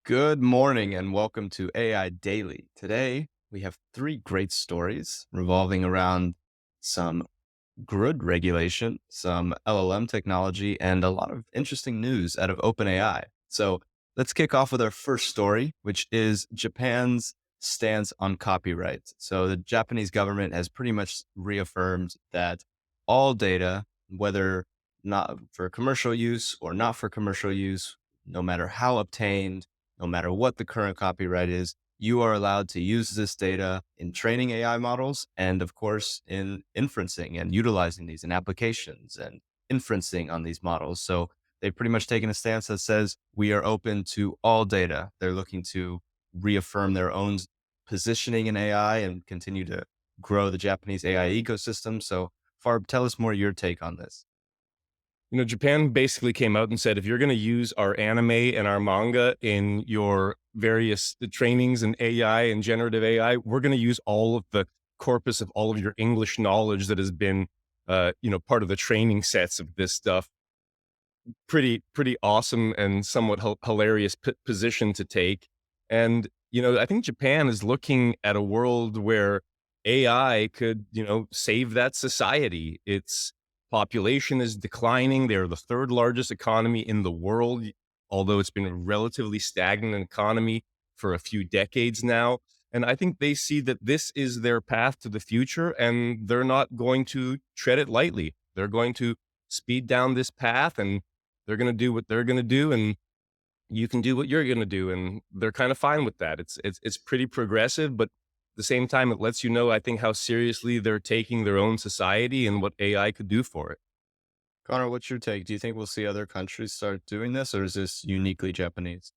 Good morning and welcome to AI Daily. Today, we have three great stories revolving around some grid regulation, some LLM technology, and a lot of interesting news out of OpenAI. So let's kick off with our first story, which is Japan's stance on copyright. So the Japanese government has pretty much reaffirmed that all data, whether not for commercial use or not for commercial use, no matter how obtained, no matter what the current copyright is, you are allowed to use this data in training AI models and, of course, in inferencing and utilizing these in applications and inferencing on these models. So they've pretty much taken a stance that says we are open to all data. They're looking to reaffirm their own positioning in AI and continue to grow the Japanese AI ecosystem. So, Farb, tell us more your take on this. Japan basically came out and said, if you're going to use our anime and our manga in your various trainings in AI and generative AI, we're going to use all of the corpus of all of your English knowledge that has been, part of the training sets of this stuff. Pretty awesome and somewhat hilarious position to take. And, I think Japan is looking at a world where AI could, save that society. Its population is declining. They're the third largest economy in the world, although it's been a relatively stagnant economy for a few decades now. And I think they see that this is their path to the future, and they're not going to tread it lightly. They're going to speed down this path, and they're going to do what they're going to do, and you can do what you're going to do, and they're kind of fine with that. It's pretty progressive, but at the same time, it lets you know, I think, how seriously they're taking their own society and what AI could do for it. Connor, what's your take? Do you think we'll see other countries start doing this, or is this uniquely Japanese?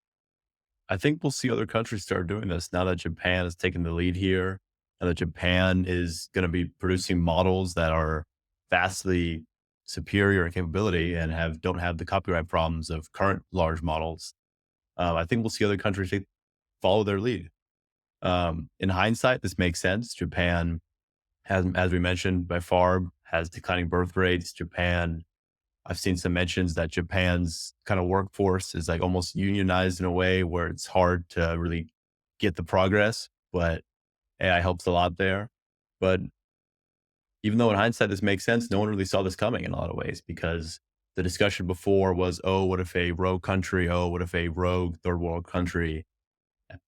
I think we'll see other countries start doing this now that Japan has taken the lead here, and that Japan is going to be producing models that are vastly superior in capability and don't have the copyright problems of current large models. I think we'll see other countries follow their lead. In hindsight, this makes sense. Japan has, as we mentioned, by far has declining birth rates. I've seen some mentions that Japan's kind of workforce is like almost unionized in a way where it's hard to really get the progress, but AI helps a lot there. But even though in hindsight this makes sense, no one really saw this coming in a lot of ways because the discussion before was, oh, what if a rogue country, oh, what if a rogue third world country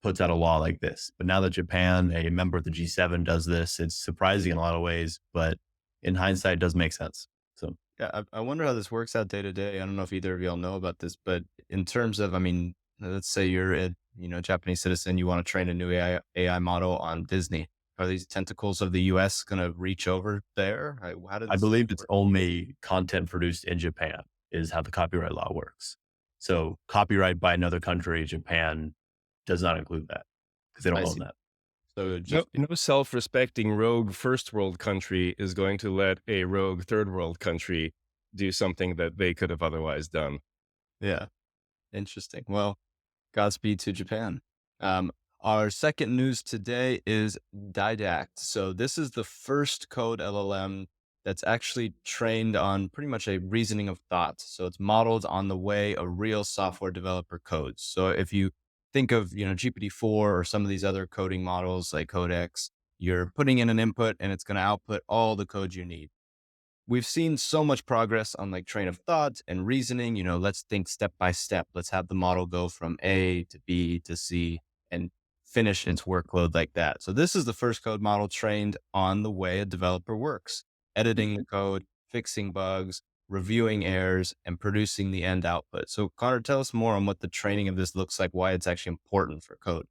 puts out a law like this? But now that Japan, a member of the G7, does this, it's surprising in a lot of ways, but in hindsight, it does make sense. So Yeah, I wonder how this works out day to day. I don't know if either of y'all know about this, but in terms of, I mean, let's say you're a Japanese citizen, you want to train a new AI model on Disney. Are these tentacles of the U.S. going to reach over there? How I does believe it's work? only content produced in Japan is how the copyright law works. So copyright by another country, Japan does not include that because they I don't own see. that. So No, just no self-respecting rogue first world country is going to let a rogue third world country do something that they could have otherwise done. yeah, interesting. Well, Godspeed to Japan. Our second news today is DIDACT. So this is the first code LLM that's actually trained on pretty much a reasoning of thought. So it's modeled on the way a real software developer codes. So if you think of, GPT-4 or some of these other coding models like Codex, you're putting in an input and it's going to output all the code you need. We've seen so much progress on like train of thought and reasoning. Let's think step by step. Let's have the model go from A to B to C and finish its workload like that. So this is the first code model trained on the way a developer works, editing the code, fixing bugs, reviewing errors, and producing the end output. So Connor, tell us more on what the training of this looks like, why it's actually important for code.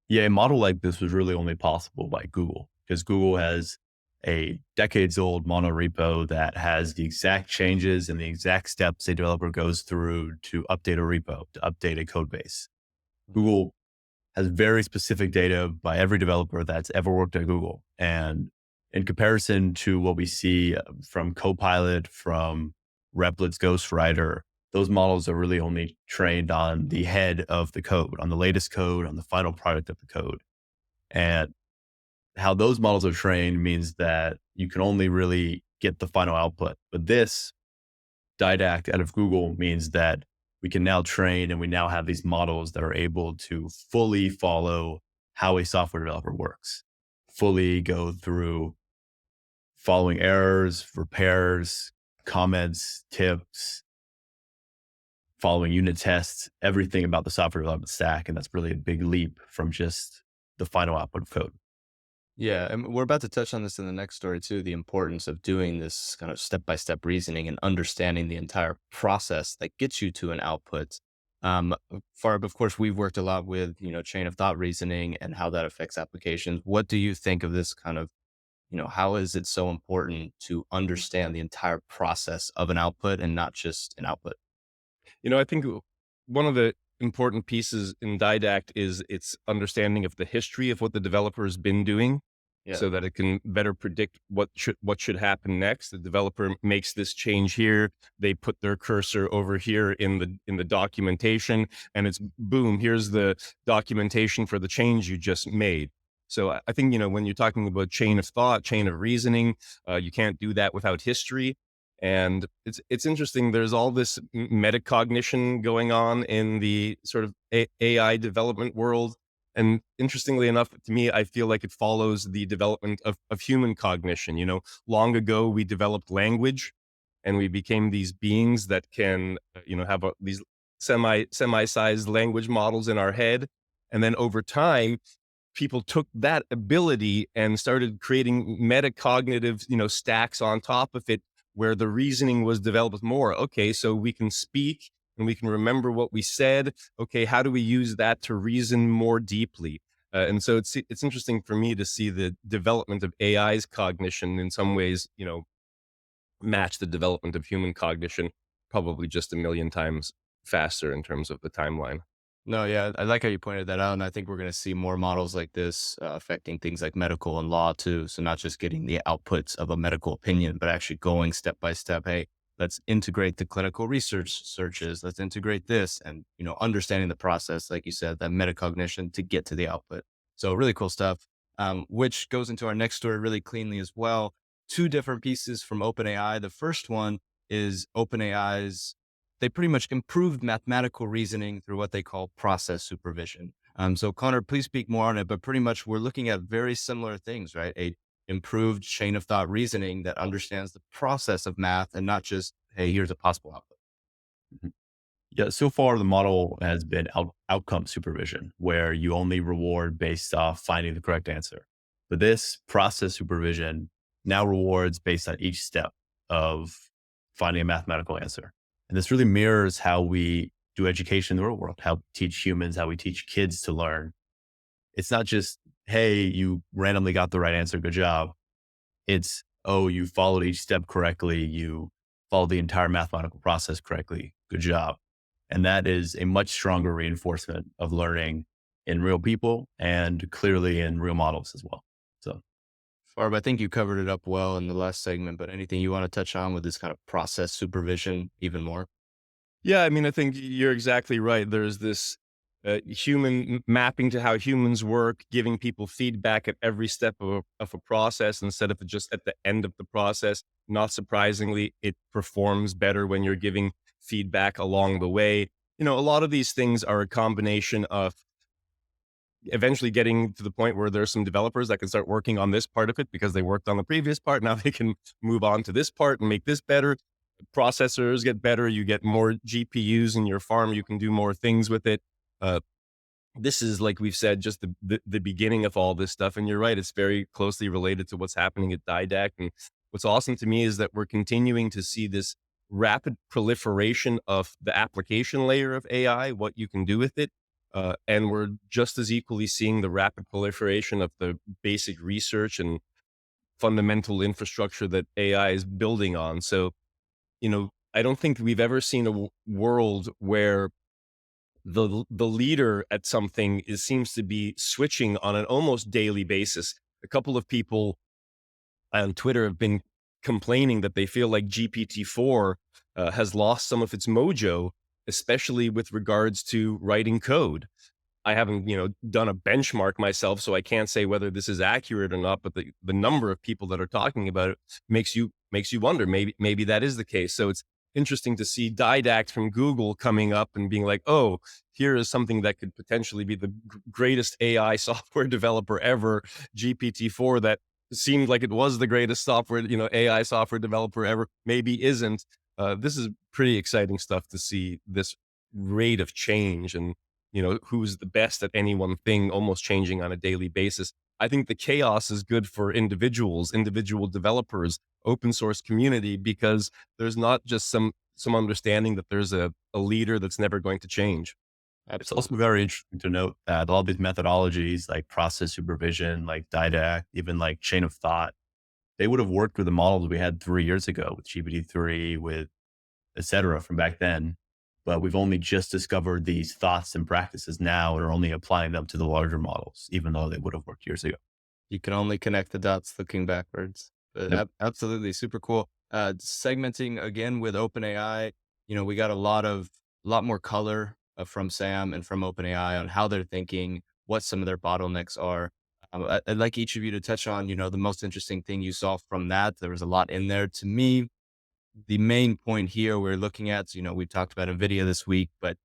Yeah, a model like this was really only possible by Google because Google has a decades old monorepo that has the exact changes and the exact steps a developer goes through to update a repo, to update a code base. Google has very specific data by every developer that's ever worked at Google. And in comparison to what we see from Copilot, from Replic's Ghostwriter, those models are really only trained on the head of the code, on the latest code, on the final product of the code. And how those models are trained means that you can only really get the final output. But this Didact out of Google means that we can now train and we now have these models that are able to fully follow how a software developer works, fully go through following errors, repairs, comments, tips, following unit tests, everything about the software development stack. And that's really a big leap from just the final output of code. Yeah, and we're about to touch on this in the next story too, the importance of doing this kind of step-by-step reasoning and understanding the entire process that gets you to an output. Farb, of course, we've worked a lot with, chain of thought reasoning and how that affects applications. What do you think of this kind of, how is it so important to understand the entire process of an output and not just an output? I think one of the important pieces in DIDACT is its understanding of the history of what the developer has been doing Yeah. so that it can better predict what should happen next. The developer makes this change here, they put their cursor over here in the documentation, and it's boom, here's the documentation for the change you just made. So I think, when you're talking about chain of thought, chain of reasoning, you can't do that without history. And it's interesting. There's all this metacognition going on in the sort of AI development world. And interestingly enough, to me, I feel like it follows the development of human cognition. Long ago, we developed language and we became these beings that can, have these semi-sized language models in our head. And then over time, people took that ability and started creating metacognitive, stacks on top of it where the reasoning was developed more. Okay, so we can speak and we can remember what we said. Okay, how do we use that to reason more deeply? And so it's interesting for me to see the development of AI's cognition in some ways, match the development of human cognition, probably just a million times faster in terms of the timeline. No, yeah, I like how you pointed that out, and I think we're going to see more models like this affecting things like medical and law too. So not just getting the outputs of a medical opinion, but actually going step by step. Hey, let's integrate the clinical research searches. Let's integrate this, and understanding the process, like you said, that metacognition to get to the output. So really cool stuff. Which goes into our next story really cleanly as well. Two different pieces from OpenAI. The first one is OpenAI's they pretty much improved mathematical reasoning through what they call process supervision. So Connor, please speak more on it, but pretty much we're looking at very similar things, right? A improved chain of thought reasoning that understands the process of math and not just, hey, here's a possible output. Mhm. Yeah, so far the model has been outcome supervision, where you only reward based off finding the correct answer. But this process supervision now rewards based on each step of finding a mathematical answer. And this really mirrors how we do education in the real world, how we teach humans, how we teach kids to learn. It's not just, hey, you randomly got the right answer, good job. It's, oh, you followed each step correctly, you followed the entire mathematical process correctly, good job. And that is a much stronger reinforcement of learning in real people and clearly in real models as well. So, Farb, I think you covered it up well in the last segment, but anything you want to touch on with this kind of process supervision even more? Yeah, I mean, I think you're exactly right. There's this human mapping to how humans work, giving people feedback at every step of a process instead of just at the end of the process. Not surprisingly, it performs better when you're giving feedback along the way. A lot of these things are a combination of eventually getting to the point where there's some developers that can start working on this part of it because they worked on the previous part. Now they can move on to this part and make this better. Processors get better. You get more GPUs in your farm. You can do more things with it. Uh, this is, like we've said, just the beginning of all this stuff. And you're right. It's very closely related to what's happening at DIDACT. And what's awesome to me is that we're continuing to see this rapid proliferation of the application layer of AI, what you can do with it. And we're just as equally seeing the rapid proliferation of the basic research and fundamental infrastructure that AI is building on. So, I don't think we've ever seen a world where the leader at something seems to be switching on an almost daily basis. A couple of people on Twitter have been complaining that they feel like GPT-4 has lost some of its mojo, especially with regards to writing code. I haven't, done a benchmark myself, so I can't say whether this is accurate or not. But the number of people that are talking about it makes you wonder. Maybe that is the case. So interesting to see DIDACT from Google coming up and being like, oh, here is something that could potentially be the greatest AI software developer ever, GPT-4, that seemed like it was the greatest software, AI software developer ever, maybe isn't. This is pretty exciting stuff to see this rate of change, and who's the best at any one thing almost changing on a daily basis. I think the chaos is good for individuals, individual developers, open source community, because there's not just some understanding that there's a leader that's never going to change. It's also Absolutely. very interesting to note that all these methodologies like process supervision, like DIDACT, even like chain of thought, they would have worked with the models we had 3 years ago with GPT-3, with et cetera from back then. But we've only just discovered these thoughts and practices now and are only applying them to the larger models, even though they would have worked years ago. You can only connect the dots looking backwards. But Yep. absolutely super cool. Segmenting again with OpenAI, we got a lot more color from Sam and from OpenAI on how they're thinking, what some of their bottlenecks are. I'd like each of you to touch on, the most interesting thing you saw from that. There was a lot in there. To me, the main point here we're looking at, we talked about NVIDIA this week, but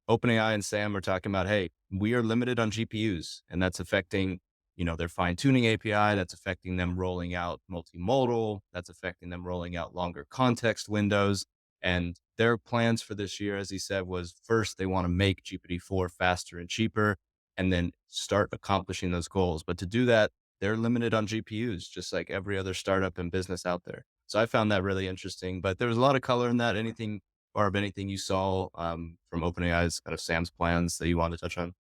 OpenAI and Sam are talking about, hey, we are limited on GPUs, and that's affecting, their fine tuning API. That's affecting them rolling out multimodal. That's affecting them rolling out longer context windows. And their plans for this year, as he said, was first they want to make GPT-4 faster and cheaper, and then start accomplishing those goals. But to do that, they're limited on GPUs, just like every other startup and business out there. So I found that really interesting. But there was a lot of color in that. Anything you saw from OpenAI's kind of Sam's plans that you wanted to touch on?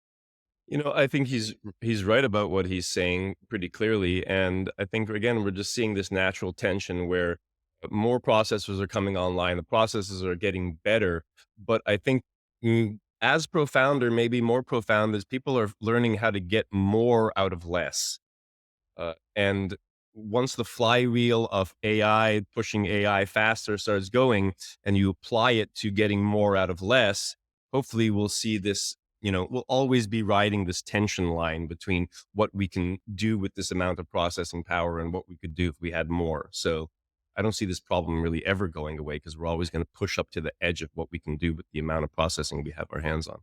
I think he's right about what he's saying pretty clearly, and I think again we're just seeing this natural tension where more processors are coming online, the processes are getting better, but I think as profound or maybe more profound is people are learning how to get more out of less. And once the flywheel of AI pushing AI faster starts going, and you apply it to getting more out of less, hopefully we'll see this. We'll always be riding this tension line between what we can do with this amount of processing power and what we could do if we had more. So I don't see this problem really ever going away, because we're always going to push up to the edge of what we can do with the amount of processing we have our hands on.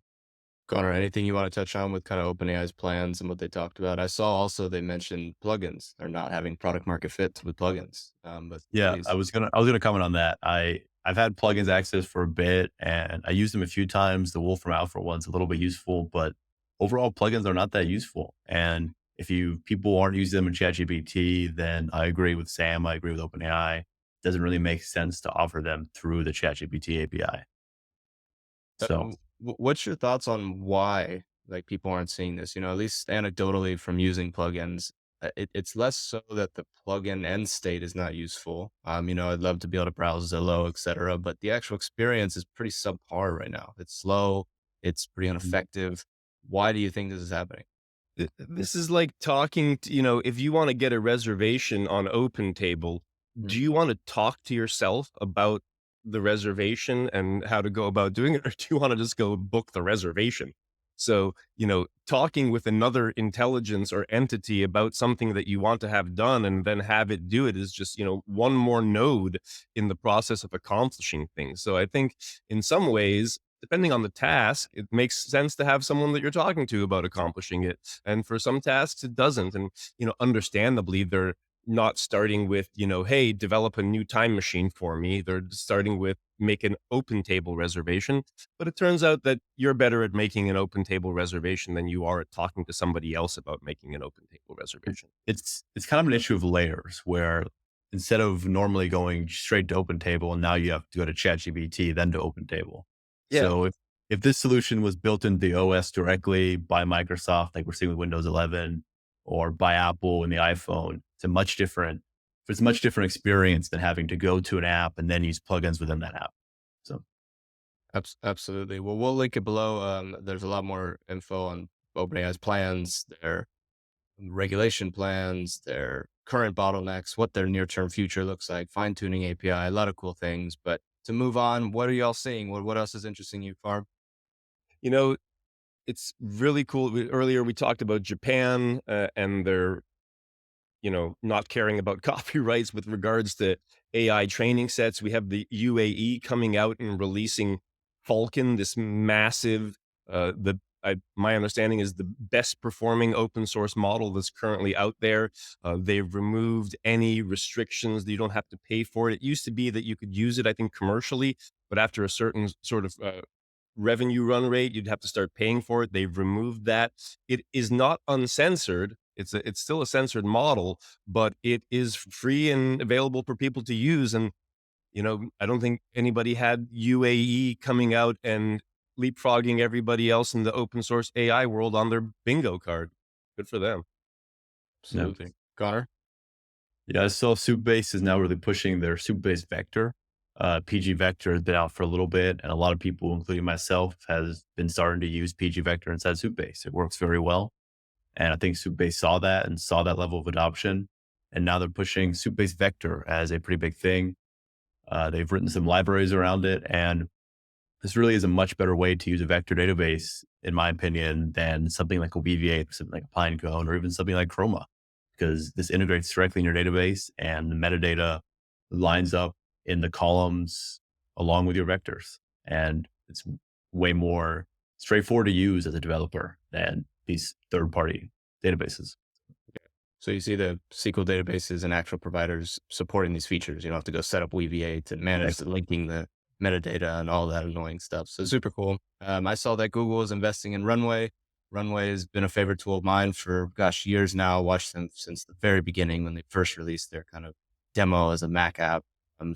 Connor, anything you want to touch on with kind of OpenAI's plans and what they talked about? I saw also they mentioned plugins. They're not having product market fit with plugins. But Yeah, please. I was gonna comment on that. I've had plugins access for a bit and I used them a few times. The Wolfram Alpha one's a little bit useful, but overall plugins are not that useful. And if you people aren't using them in ChatGPT, then I agree with Sam. I agree with OpenAI. It doesn't really make sense to offer them through the ChatGPT API. So What's your thoughts on why like people aren't seeing this? At least anecdotally from using plugins, it's less so that the plugin end state is not useful. I'd love to be able to browse Zillow, etc., but the actual experience is pretty subpar right now. It's slow. It's pretty ineffective. Why do you think this is happening? This is like talking to, if you want to get a reservation on OpenTable, Mhm. do you want to talk to yourself about the reservation and how to go about doing it? Or do you want to just go book the reservation? So, talking with another intelligence or entity about something that you want to have done and then have it do it is just, one more node in the process of accomplishing things. So I think in some ways, depending on the task, it makes sense to have someone that you're talking to about accomplishing it. And for some tasks, it doesn't. And, understandably, they're not starting with, hey, develop a new time machine for me. They're starting with make an open table reservation. But it turns out that you're better at making an open table reservation than you are at talking to somebody else about making an open table reservation. it's kind of an issue of layers where instead of normally going straight to OpenTable, and now you have to go to ChatGPT, then to OpenTable. Yeah. So if this solution was built into the OS directly by Microsoft, like we're seeing with Windows 11, or by Apple in the iPhone, it's a much different experience than having to go to an app and then use plugins within that app. So Absolutely. Well, we'll link it below. There's a lot more info on OpenAI's plans, their regulation plans, their current bottlenecks, what their near-term future looks like, fine-tuning API, a lot of cool things. But to move on, what are y'all seeing? What else is interesting you, Farb? You know, it's really cool. Earlier, we talked about Japan and their not caring about copyrights with regards to AI training sets. We have the UAE coming out and releasing Falcon, this massive, my understanding is the best performing open source model that's currently out there. They've removed any restrictions that you don't have to pay for it. It used to be that you could use it, I think, commercially, but after a certain sort of revenue run rate, you'd have to start paying for it. They've removed that. It is not uncensored. It's still a censored model, but it is free and available for people to use. And I don't think anybody had UAE coming out and leapfrogging everybody else in the open source AI world on their bingo card. Good for them. Yeah. Absolutely. Connor? Yeah, I saw Supabase is now really pushing their Supabase vector. PG vector has been out for a little bit, and a lot of people, including myself, has been starting to use PG vector inside Supabase. It works very well. And I think Supabase saw that and saw that level of adoption. And now they're pushing Supabase vector as a pretty big thing. They've written some libraries around it, and this really is a much better way to use a vector database, in my opinion, than something like a Weaviate, something like a Pinecone, or even something like Chroma, because this integrates directly in your database and the metadata lines up in the columns along with your vectors. And it's way more straightforward to use as a developer than these third-party databases. So you see the SQL databases and actual providers supporting these features. You don't have to go set up Weaviate to manage the linking the metadata and all that annoying stuff. So super cool. I saw that Google is investing in Runway. Runway has been a favorite tool of mine for, years now. Watched them since the very beginning when they first released their kind of demo as a Mac app.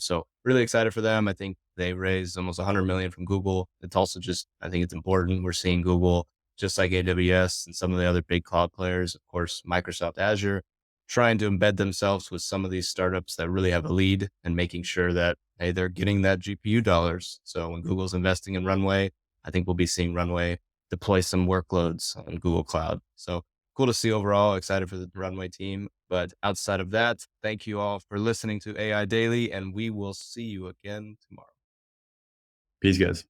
So really excited for them. I think they raised almost 100 million from Google. It's also I think it's important. We're seeing Google, just like AWS and some of the other big cloud players, of course, Microsoft Azure, trying to embed themselves with some of these startups that really have a lead and making sure that, hey, they're getting that GPU dollars. So when Google's investing in Runway, I think we'll be seeing Runway deploy some workloads on Google Cloud. So cool to see overall. Excited for the Runway team. But outside of that, thank you all for listening to AI Daily, and we will see you again tomorrow. Peace, guys.